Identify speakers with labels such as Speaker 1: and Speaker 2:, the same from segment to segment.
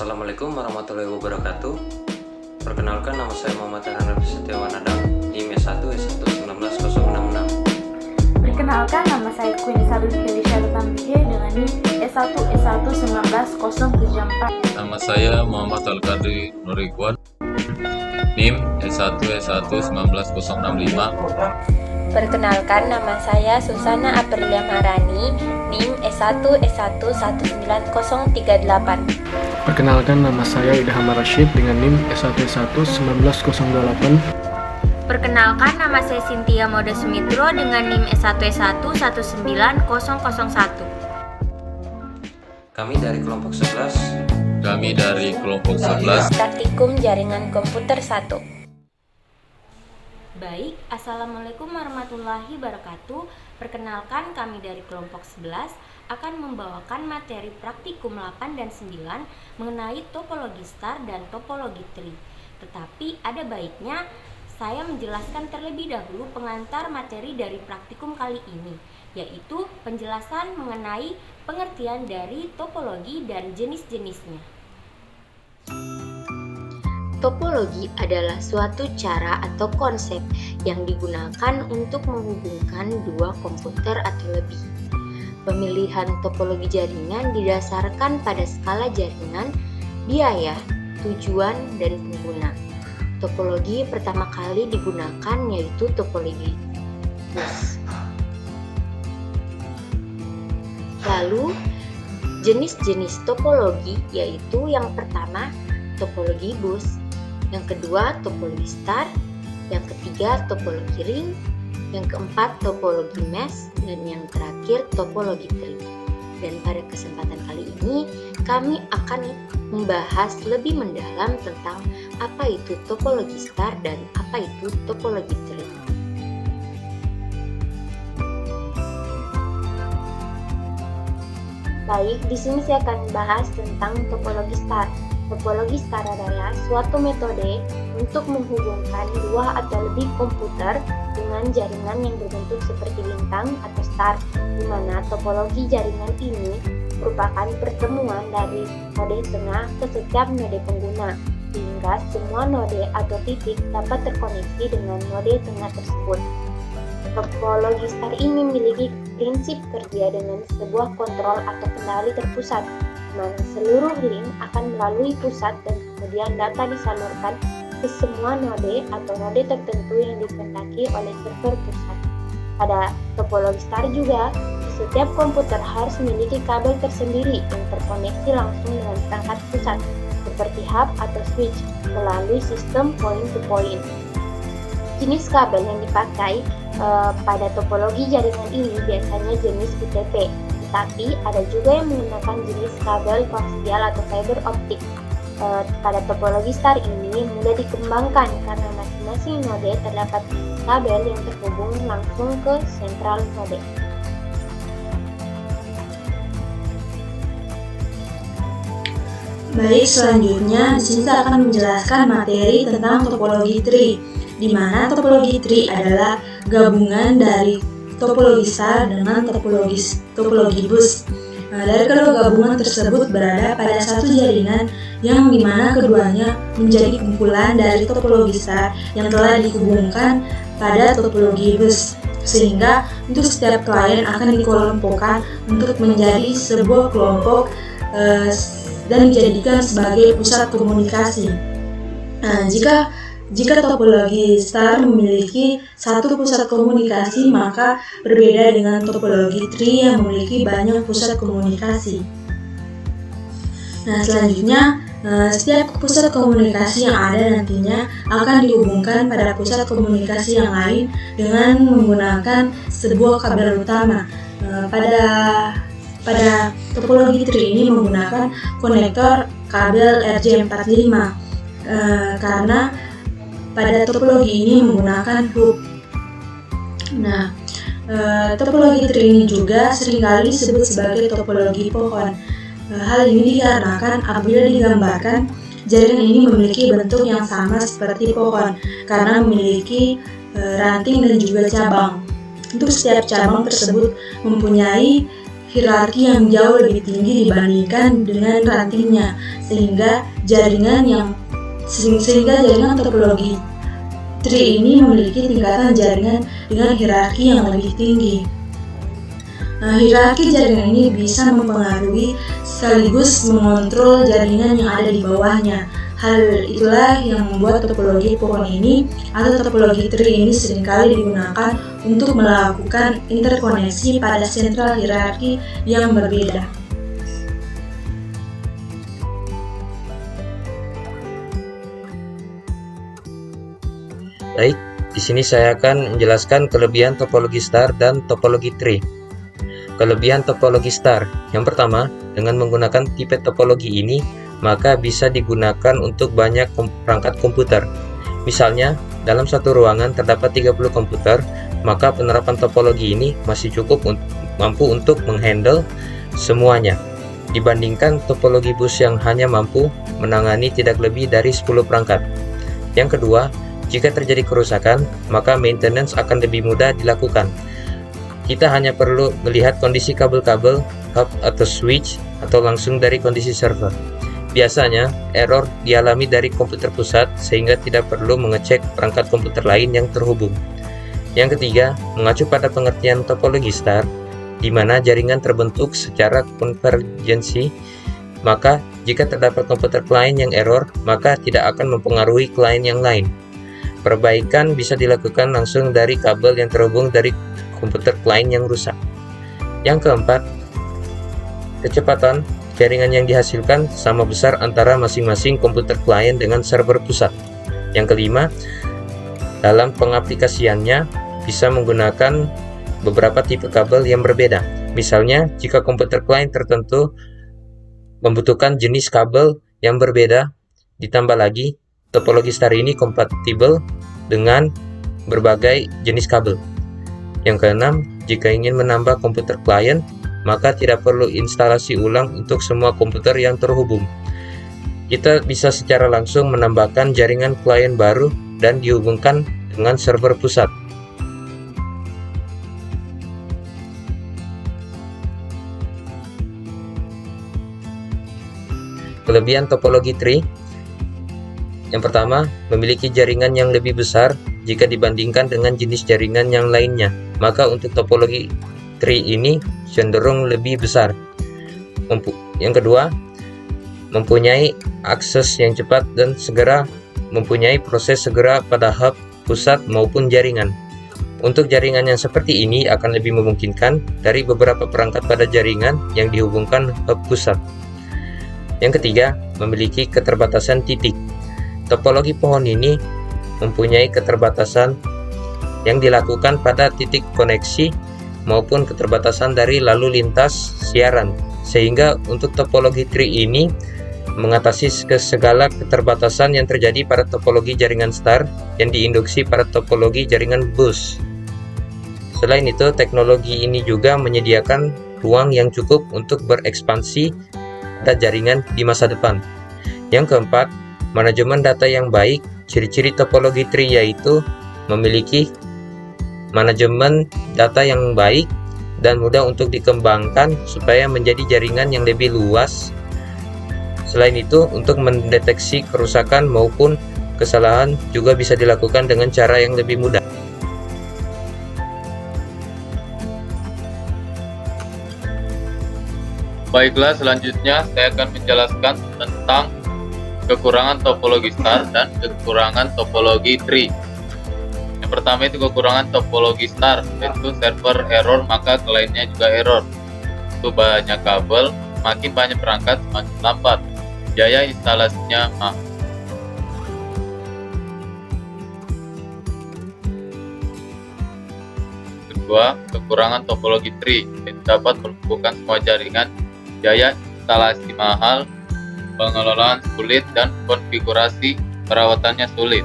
Speaker 1: Assalamualaikum warahmatullahi wabarakatuh. Perkenalkan, nama saya Muhammad Hanif Setiawan Adam, NIM S1 S1190066.
Speaker 2: Perkenalkan, nama saya Queen Isabel Felicia Tambihe dengan NIM S1 S1190074.
Speaker 3: Nama saya Muhammad Al-Qadri Nurikwan, NIM S1 S1190065.
Speaker 4: Perkenalkan, nama saya Susana Aprilia Marani, NIM S1 S1190038.
Speaker 5: Perkenalkan, nama saya Idham Rashid dengan NIM S1 S1190028.
Speaker 6: Perkenalkan, nama saya Cynthia Moda Sumitro dengan NIM S1 S1190001.
Speaker 1: Kami dari kelompok 11.
Speaker 3: Kami dari kelompok 11.
Speaker 4: Praktikum Jaringan Komputer 1.
Speaker 6: Baik, Assalamualaikum warahmatullahi wabarakatuh. Perkenalkan, kami dari kelompok 11 akan membawakan materi praktikum 8 dan 9 mengenai topologi star dan topologi tree. Tetapi ada baiknya saya menjelaskan terlebih dahulu pengantar materi dari praktikum kali ini, yaitu penjelasan mengenai pengertian dari topologi dan jenis-jenisnya.
Speaker 4: Topologi adalah suatu cara atau konsep yang digunakan untuk menghubungkan dua komputer atau lebih. Pemilihan topologi jaringan didasarkan pada skala jaringan, biaya, tujuan, dan pengguna. Topologi pertama kali digunakan yaitu topologi bus. Lalu, jenis-jenis topologi yaitu yang pertama topologi bus, yang kedua topologi star, yang ketiga topologi ring, yang keempat topologi mesh, dan yang terakhir topologi tree. Dan pada kesempatan kali ini kami akan membahas lebih mendalam tentang apa itu topologi star dan apa itu topologi tree. Baik, di sini saya akan membahas tentang topologi star. Topologi star adalah suatu metode untuk menghubungkan dua atau lebih komputer dengan jaringan yang berbentuk seperti bintang atau star, di mana topologi jaringan ini merupakan pertemuan dari node tengah ke setiap node pengguna, sehingga semua node atau titik dapat terkoneksi dengan node tengah tersebut. Topologi star ini memiliki prinsip kerja dengan sebuah kontrol atau kendali terpusat, di mana seluruh link akan melalui pusat dan kemudian data disalurkan ke semua node atau node tertentu yang dikehendaki oleh server pusat. Pada topologi star juga, setiap komputer harus memiliki kabel tersendiri yang terkoneksi langsung dengan perangkat pusat, seperti hub atau switch, melalui sistem point-to-point. Jenis kabel yang dipakai pada topologi jaringan ini biasanya jenis UTP, tapi ada juga yang menggunakan jenis kabel koaksial atau fiber optik. Pada topologi star ini mudah dikembangkan karena masing-masing node terdapat kabel yang terhubung langsung ke sentral node.
Speaker 7: Baik, selanjutnya di sini saya akan menjelaskan materi tentang topologi tree, di mana topologi tree adalah gabungan dari topologi star dengan topologi bus. Dari kedua gabungan tersebut berada pada satu jaringan yang dimana keduanya menjadi kumpulan dari topologi star yang telah dihubungkan pada topologi bus, sehingga untuk setiap klien akan dikelompokkan untuk menjadi sebuah kelompok dan dijadikan sebagai pusat komunikasi. Jika topologi star memiliki satu pusat komunikasi, maka berbeda dengan topologi tree yang memiliki banyak pusat komunikasi. Nah, selanjutnya, setiap pusat komunikasi yang ada nantinya akan dihubungkan pada pusat komunikasi yang lain dengan menggunakan sebuah kabel utama. Pada topologi tree ini menggunakan konektor kabel RJ45 karena pada topologi ini menggunakan hub. Nah, topologi tree ini juga seringkali disebut sebagai topologi pohon. Hal ini dikarenakan apabila digambarkan, jaringan ini memiliki bentuk yang sama seperti pohon karena memiliki ranting dan juga cabang. Untuk setiap cabang tersebut mempunyai hierarki yang jauh lebih tinggi dibandingkan dengan rantingnya, sehingga jaringan topologi tree ini memiliki tingkatan jaringan dengan hierarki yang lebih tinggi. Hierarki jaringan ini bisa mempengaruhi sekaligus mengontrol jaringan yang ada di bawahnya. Hal itulah yang membuat topologi pohon ini atau topologi tree ini seringkali digunakan untuk melakukan interkoneksi pada sentral hierarki yang berbeda.
Speaker 1: Baik, di sini saya akan menjelaskan kelebihan topologi star dan topologi tree. Kelebihan topologi star. Yang pertama, dengan menggunakan tipe topologi ini, maka bisa digunakan untuk banyak perangkat komputer. Misalnya, dalam satu ruangan terdapat 30 komputer, maka penerapan topologi ini masih cukup mampu untuk menghandle semuanya. Dibandingkan topologi bus yang hanya mampu menangani tidak lebih dari 10 perangkat. Yang kedua, jika terjadi kerusakan, maka maintenance akan lebih mudah dilakukan. Kita hanya perlu melihat kondisi kabel-kabel, hub atau switch, atau langsung dari kondisi server. Biasanya, error dialami dari komputer pusat sehingga tidak perlu mengecek perangkat komputer lain yang terhubung. Yang ketiga, mengacu pada pengertian topologi star, di mana jaringan terbentuk secara konvergensi, maka jika terdapat komputer klien yang error, maka tidak akan mempengaruhi klien yang lain. Perbaikan bisa dilakukan langsung dari kabel yang terhubung dari komputer klien yang rusak. Yang keempat, kecepatan jaringan yang dihasilkan sama besar antara masing-masing komputer klien dengan server pusat. Yang kelima, dalam pengaplikasiannya bisa menggunakan beberapa tipe kabel yang berbeda. Misalnya, jika komputer klien tertentu membutuhkan jenis kabel yang berbeda, ditambah lagi topologi star ini kompatibel dengan berbagai jenis kabel. Yang keenam, jika ingin menambah komputer klien, maka tidak perlu instalasi ulang untuk semua komputer yang terhubung. Kita bisa secara langsung menambahkan jaringan klien baru dan dihubungkan dengan server pusat. Kelebihan topologi tree. Yang pertama, memiliki jaringan yang lebih besar jika dibandingkan dengan jenis jaringan yang lainnya. Maka untuk topologi tree ini cenderung lebih besar. Yang kedua, mempunyai akses yang cepat dan segera, mempunyai proses segera pada hub pusat maupun jaringan. Untuk jaringan yang seperti ini akan lebih memungkinkan dari beberapa perangkat pada jaringan yang dihubungkan hub pusat. Yang ketiga, memiliki keterbatasan titik. Topologi pohon ini mempunyai keterbatasan yang dilakukan pada titik koneksi maupun keterbatasan dari lalu lintas siaran, sehingga untuk topologi tree ini mengatasi segala keterbatasan yang terjadi pada topologi jaringan star yang diinduksi pada topologi jaringan bus. Selain itu, teknologi ini juga menyediakan ruang yang cukup untuk berekspansi pada jaringan di masa depan. Yang keempat, manajemen data yang baik. Ciri-ciri topologi tree yaitu memiliki manajemen data yang baik dan mudah untuk dikembangkan supaya menjadi jaringan yang lebih luas. Selain itu, untuk mendeteksi kerusakan maupun kesalahan juga bisa dilakukan dengan cara yang lebih mudah.
Speaker 3: Baiklah, selanjutnya saya akan menjelaskan tentang kekurangan topologi star dan kekurangan topologi tree. Yang pertama itu kekurangan topologi star, yaitu server error maka kliennya juga error. Itu banyak kabel, makin banyak perangkat semakin lambat. Biaya instalasinya mahal. Kedua, kekurangan topologi tree, yaitu dapat menghubungkan semua jaringan. Biaya instalasi mahal, pengelolaan sulit, dan konfigurasi perawatannya sulit.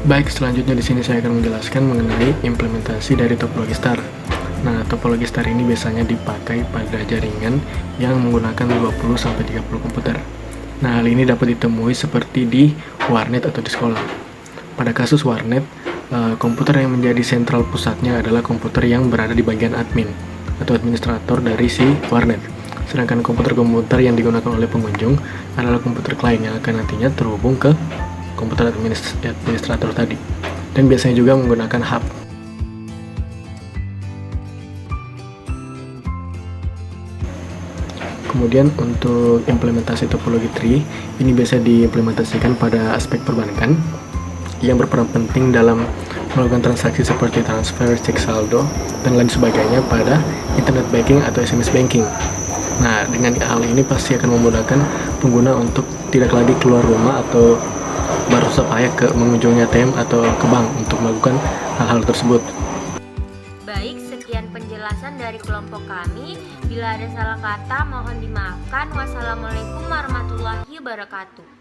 Speaker 5: Baik, selanjutnya di sini saya akan menjelaskan mengenai implementasi dari topologi star. Nah, topologi star ini biasanya dipakai pada jaringan yang menggunakan 20-30 komputer. Nah, hal ini dapat ditemui seperti di warnet atau di sekolah. Pada kasus warnet, Komputer yang menjadi sentral pusatnya adalah komputer yang berada di bagian admin atau administrator dari si warnet. Sedangkan komputer-komputer yang digunakan oleh pengunjung adalah komputer klien yang akan nantinya terhubung ke komputer administrator tadi. Dan biasanya juga menggunakan hub. Kemudian untuk implementasi topologi tree, ini biasa diimplementasikan pada aspek perbankan yang berperan penting dalam melakukan transaksi seperti transfer, cek saldo, dan lain sebagainya pada internet banking atau SMS banking. Nah, dengan hal ini pasti akan memudahkan pengguna untuk tidak lagi keluar rumah atau bersusah payah ke mengunjungi ATM atau ke bank untuk melakukan hal-hal tersebut.
Speaker 6: Baik, sekian penjelasan dari kelompok kami. Bila ada salah kata, mohon dimaafkan. Wassalamualaikum warahmatullahi wabarakatuh.